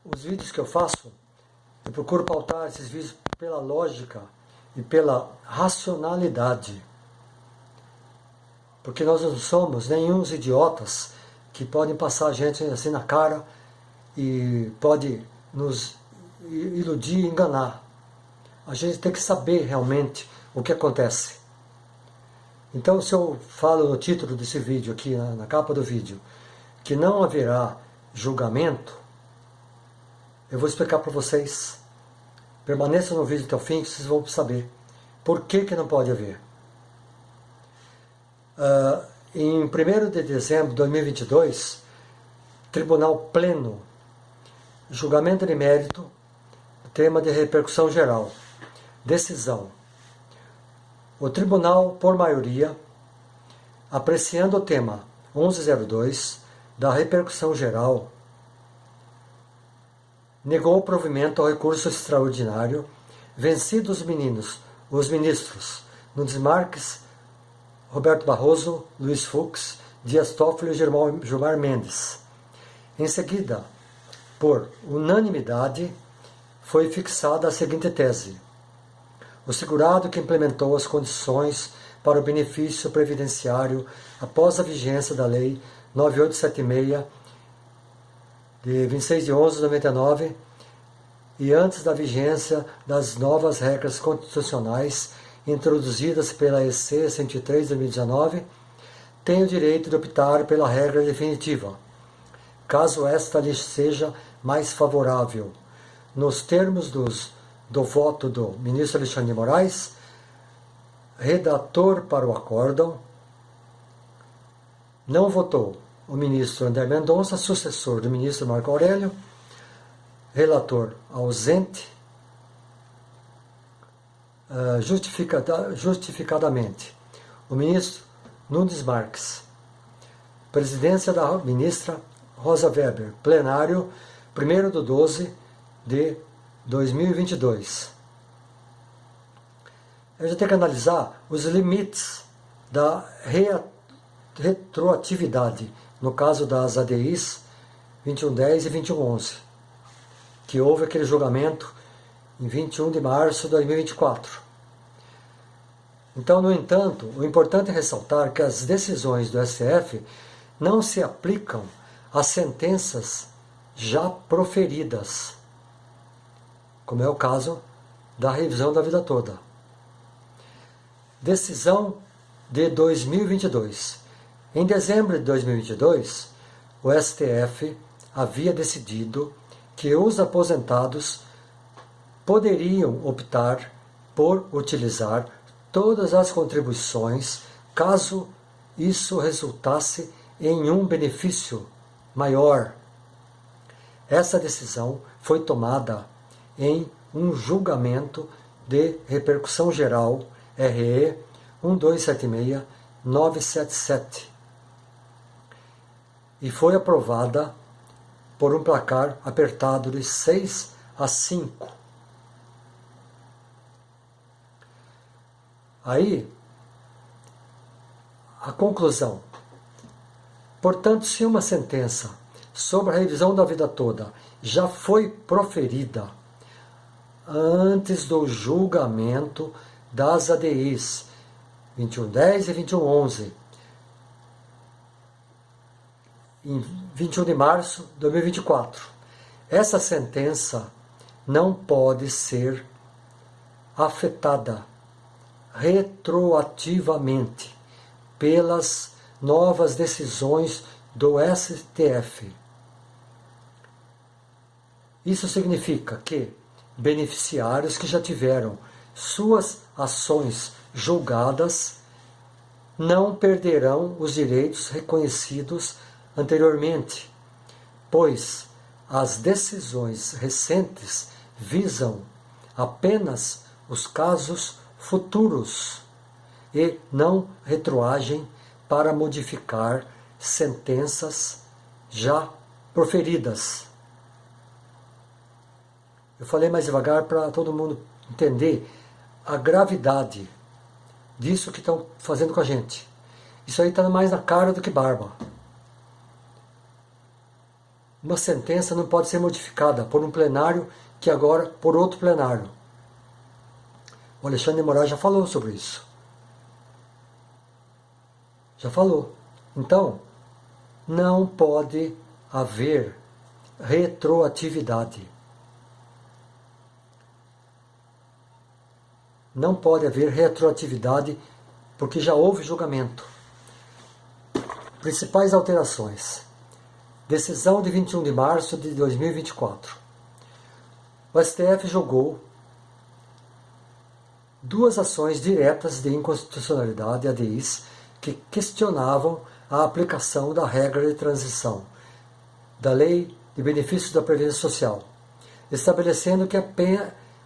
os vídeos que eu faço, eu procuro pautar esses vídeos pela lógica e pela racionalidade. Porque nós não somos nenhum idiotas que podem passar a gente assim na cara e pode nos iludir e enganar. A gente tem que saber realmente o que acontece. Então, se eu falo no título desse vídeo aqui, na capa do vídeo, que não haverá julgamento, eu vou explicar para vocês. Permaneçam no vídeo até o fim, que vocês vão saber por que não pode haver. Em 1º de dezembro de 2022, Tribunal Pleno, julgamento de mérito, tema de repercussão geral. Decisão. O Tribunal, por maioria, apreciando o tema 1102 da repercussão geral, negou o provimento ao recurso extraordinário, vencidos os ministros Nunes Marques, Roberto Barroso, Luiz Fux, Dias Toffoli e Gilmar Mendes. Em seguida, por unanimidade, foi fixada a seguinte tese: o segurado que implementou as condições para o benefício previdenciário após a vigência da Lei 9876, de 26 de 11 de 99, e antes da vigência das novas regras constitucionais introduzidas pela EC 103 de 2019, tem o direito de optar pela regra definitiva, caso esta lhe seja mais favorável, nos termos do voto do ministro Alexandre de Moraes, redator para o acórdão. Não votou o ministro André Mendonça, sucessor do ministro Marco Aurélio, relator ausente, justificadamente o ministro Nunes Marques. Presidência da ministra Rosa Weber, plenário 1º/12 de 2022. A gente tem que analisar os limites da retroatividade, no caso das ADIs 2110 e 2111, que houve aquele julgamento em 21 de março de 2024. Então, no entanto, o importante é ressaltar que as decisões do STF não se aplicam às sentenças já proferidas, como é o caso da revisão da vida toda. Decisão de 2022. Em dezembro de 2022, o STF havia decidido que os aposentados poderiam optar por utilizar todas as contribuições caso isso resultasse em um benefício maior. Essa decisão foi tomada em um julgamento de repercussão geral RE 1276977 e foi aprovada por um placar apertado de 6-5. Aí, a conclusão. Portanto, se uma sentença sobre a revisão da vida toda já foi proferida antes do julgamento das ADIs 2110 e 2111, em 21 de março de 2024, essa sentença não pode ser afetada retroativamente pelas novas decisões do STF. Isso significa que beneficiários que já tiveram suas ações julgadas não perderão os direitos reconhecidos anteriormente, pois as decisões recentes visam apenas os casos futuros e não retroagem para modificar sentenças já proferidas. Eu falei mais devagar para todo mundo entender a gravidade disso que estão fazendo com a gente. Isso aí está mais na cara do que barba. uma sentença não pode ser modificada por um plenário que agora por outro plenário. O Alexandre de Moraes já falou sobre isso. Já falou. Então, não pode haver retroatividade. Não pode haver retroatividade porque já houve julgamento. Principais alterações. Decisão de 21 de março de 2024. O STF julgou duas ações diretas de inconstitucionalidade, ADIs, que questionavam a aplicação da regra de transição da Lei de Benefícios da Previdência Social, estabelecendo que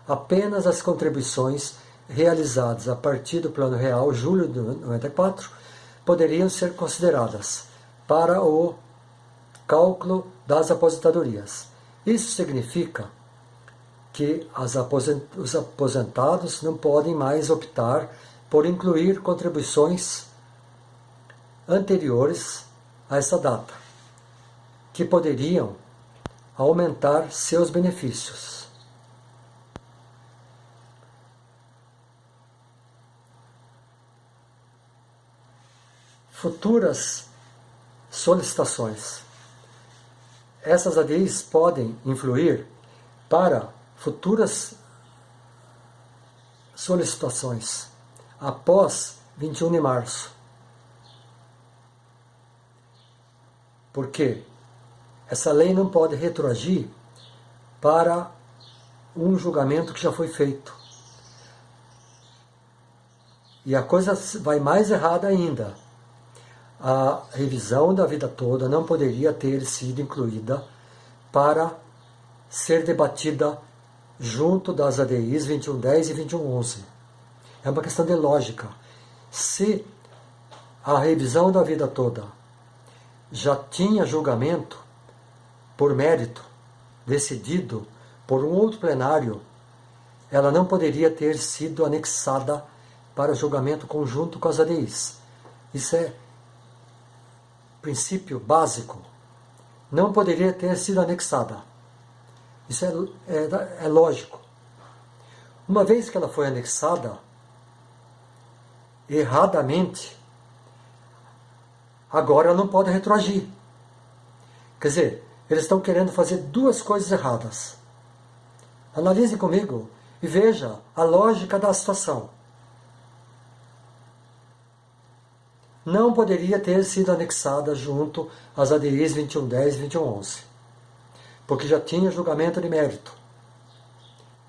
apenas as contribuições realizadas a partir do Plano Real, julho de 94, poderiam ser consideradas para o cálculo das aposentadorias. Isso significa que os aposentados não podem mais optar por incluir contribuições anteriores a essa data, que poderiam aumentar seus benefícios. Futuras solicitações. Essas ADIs podem influir para futuras solicitações após 21 de março. Porque essa lei não pode retroagir para um julgamento que já foi feito. E a coisa vai mais errada ainda. A revisão da vida toda não poderia ter sido incluída para ser debatida junto das ADIs 2110 e 2111. É uma questão de lógica. Se a revisão da vida toda já tinha julgamento por mérito, decidido por um outro plenário, ela não poderia ter sido anexada para julgamento conjunto com as ADIs. Isso é princípio básico. Não poderia ter sido anexada. Isso é lógico. Uma vez que ela foi anexada, erradamente, agora ela não pode retroagir. Quer dizer, eles estão querendo fazer duas coisas erradas. Analise comigo e veja a lógica da situação. Não poderia ter sido anexada junto às ADIs 2110 e 2111, porque já tinha julgamento de mérito,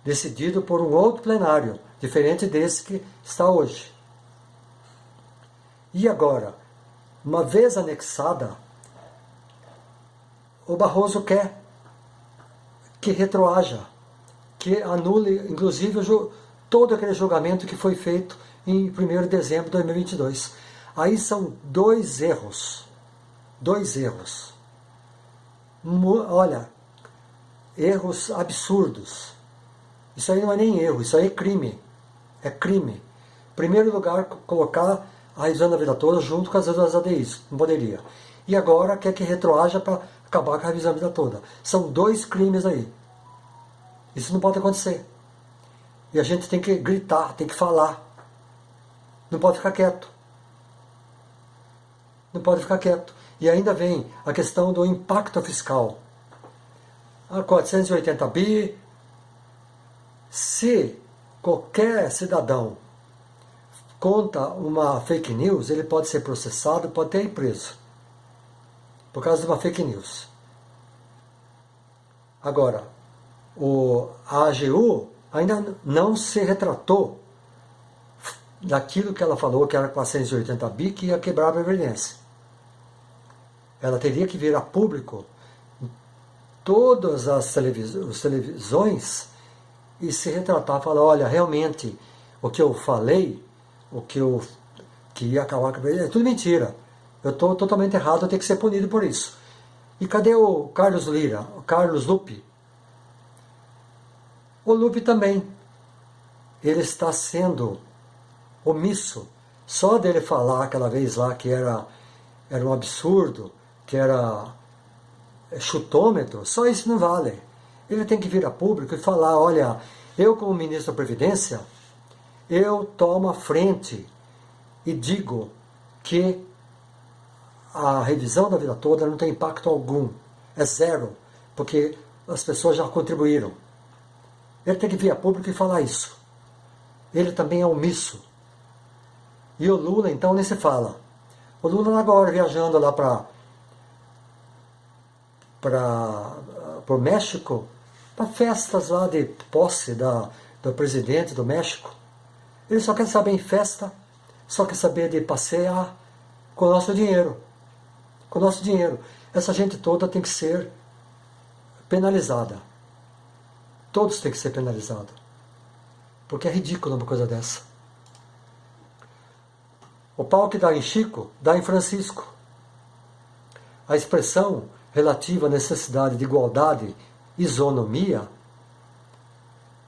decidido por um outro plenário, diferente desse que está hoje. E agora, uma vez anexada, o Barroso quer que retroaja, que anule, inclusive, todo aquele julgamento que foi feito em 1º de dezembro de 2022. Aí são dois erros. Olha, erros absurdos. Isso aí não é nem erro, isso aí é crime. É crime. Em primeiro lugar, colocar a revisão da vida toda junto com as outras ADIs. Não poderia. E agora quer que retroaja para acabar com a revisão da vida toda. São dois crimes aí. Isso não pode acontecer. E a gente tem que gritar, tem que falar. Não pode ficar quieto. Não pode ficar quieto. E ainda vem a questão do impacto fiscal. A 480 bi, se qualquer cidadão conta uma fake news, ele pode ser processado, pode até ir preso, por causa de uma fake news. Agora, a AGU ainda não se retratou daquilo que ela falou, que era 480 bi, que ia quebrar a Previdência. Ela teria que vir a público todas as televisões e se retratar, falar, olha, realmente, o que eu falei, que ia acabar com a Previdência, é tudo mentira. Eu estou totalmente errado, eu tenho que ser punido por isso. E cadê o Carlos Lira, o Carlos Lupe? O Lupe também. Ele está sendo omisso. Só dele falar aquela vez lá que era um absurdo, que era chutômetro, só isso não vale. Ele tem que vir a público e falar, olha, eu como ministro da Previdência, eu tomo a frente e digo que a revisão da vida toda não tem impacto algum, é zero, porque as pessoas já contribuíram. Ele tem que vir a público e falar isso. Ele também é omisso. E o Lula, então, nem se fala. O Lula agora viajando lá para o México, para festas lá de posse do presidente do México. Ele só quer saber em festa, só quer saber de passear com o nosso dinheiro. Com o nosso dinheiro. Essa gente toda tem que ser penalizada. Todos têm que ser penalizados. Porque é ridículo uma coisa dessa. O pau que dá em Chico, dá em Francisco. A expressão relativa à necessidade de igualdade, isonomia,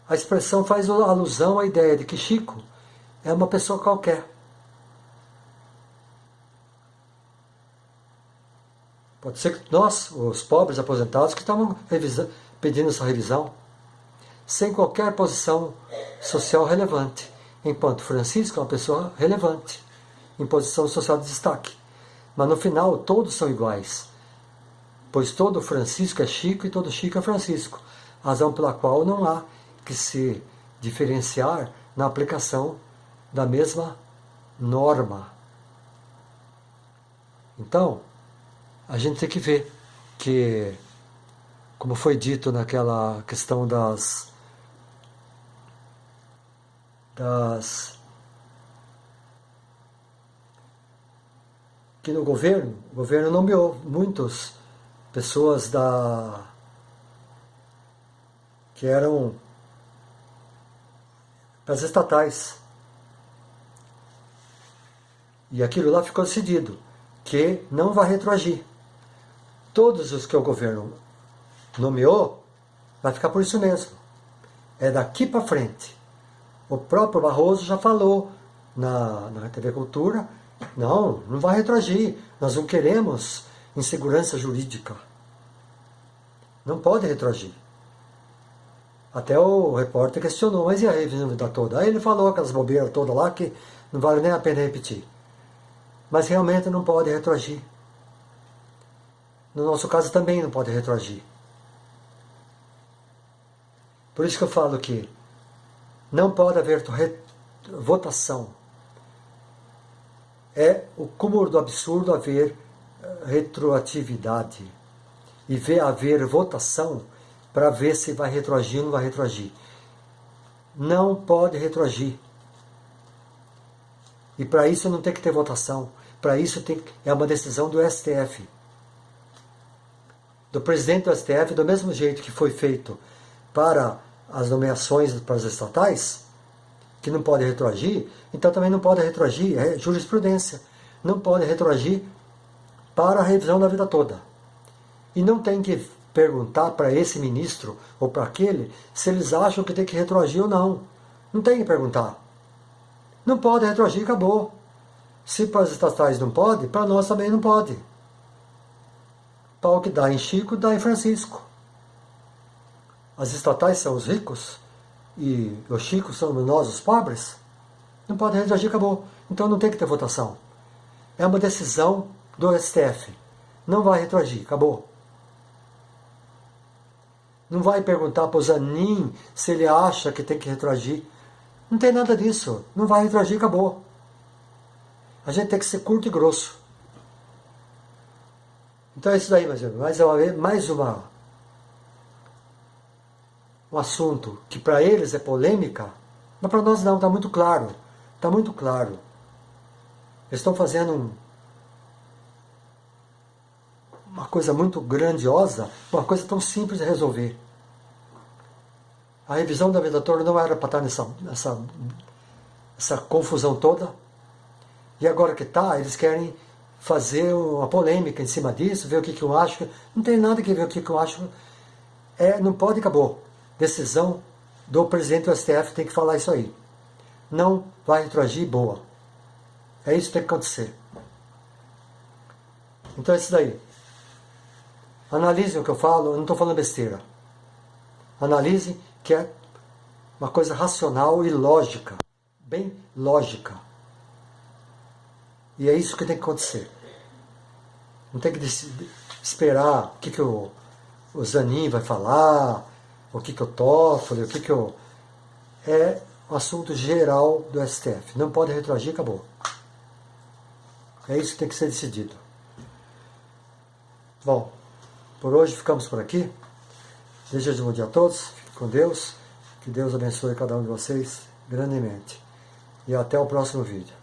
a expressão faz alusão à ideia de que Chico é uma pessoa qualquer. Pode ser que nós, os pobres aposentados, que estavam pedindo essa revisão, sem qualquer posição social relevante, enquanto Francisco é uma pessoa relevante, em posição social de destaque. Mas no final todos são iguais, pois todo Francisco é Chico e todo Chico é Francisco, razão pela qual não há que se diferenciar na aplicação da mesma norma. Então, a gente tem que ver que, como foi dito naquela questão que no governo, o governo nomeou muitas pessoas que eram das estatais. E aquilo lá ficou decidido, que não vai retroagir. Todos os que o governo nomeou, vai ficar por isso mesmo. É daqui para frente. O próprio Barroso já falou na TV Cultura, não vai retroagir, nós não queremos insegurança jurídica. Não pode retroagir. Até o repórter questionou, mas e a revisão da toda? Aí ele falou aquelas bobeiras todas lá que não vale nem a pena repetir. Mas realmente não pode retroagir. No nosso caso também não pode retroagir. Por isso que eu falo que não pode haver votação. É o cúmulo do absurdo haver retroatividade e haver votação para ver se vai retroagir ou não vai retroagir. Não pode retroagir. E para isso não tem que ter votação. Para isso é uma decisão do STF. Do presidente do STF, do mesmo jeito que foi feito para as nomeações para as estatais, que não pode retroagir, então também não pode retroagir, é jurisprudência. Não pode retroagir para a revisão da vida toda. E não tem que perguntar para esse ministro ou para aquele se eles acham que tem que retroagir ou não. Não tem que perguntar. Não pode retroagir, acabou. Se para as estatais não pode, para nós também não pode. Pau que dá em Chico, dá em Francisco. As estatais são os ricos e os Chicos somos nós, os pobres. Não pode retroagir, acabou. Então não tem que ter votação. É uma decisão do STF. Não vai retroagir, acabou. Não vai perguntar para o Zanin se ele acha que tem que retroagir. Não tem nada disso. Não vai retroagir, acabou. A gente tem que ser curto e grosso. Então é isso daí, meus irmãos. Mais um assunto que para eles é polêmica, mas para nós não, está muito claro. Está muito claro. Eles estão fazendo uma coisa muito grandiosa, uma coisa tão simples de resolver. A revisão da vida toda não era para estar nessa confusão toda. E agora que está, eles querem fazer uma polêmica em cima disso, ver o que eu acho. Não tem nada que ver o que eu acho. Não pode, acabou. Decisão do presidente do STF tem que falar isso aí. Não vai retroagir, boa. É isso que tem que acontecer. Então é isso daí. Analisem o que eu falo, eu não estou falando besteira. Analisem que é uma coisa racional e lógica, bem lógica. E é isso que tem que acontecer. Não tem que esperar o que o Zanin vai falar, o que o Toffoli, o que o... É um assunto geral do STF. Não pode retroagir, acabou. É isso que tem que ser decidido. Bom, por hoje ficamos por aqui. Desejo um bom dia a todos. Fiquem com Deus. Que Deus abençoe cada um de vocês grandemente. E até o próximo vídeo.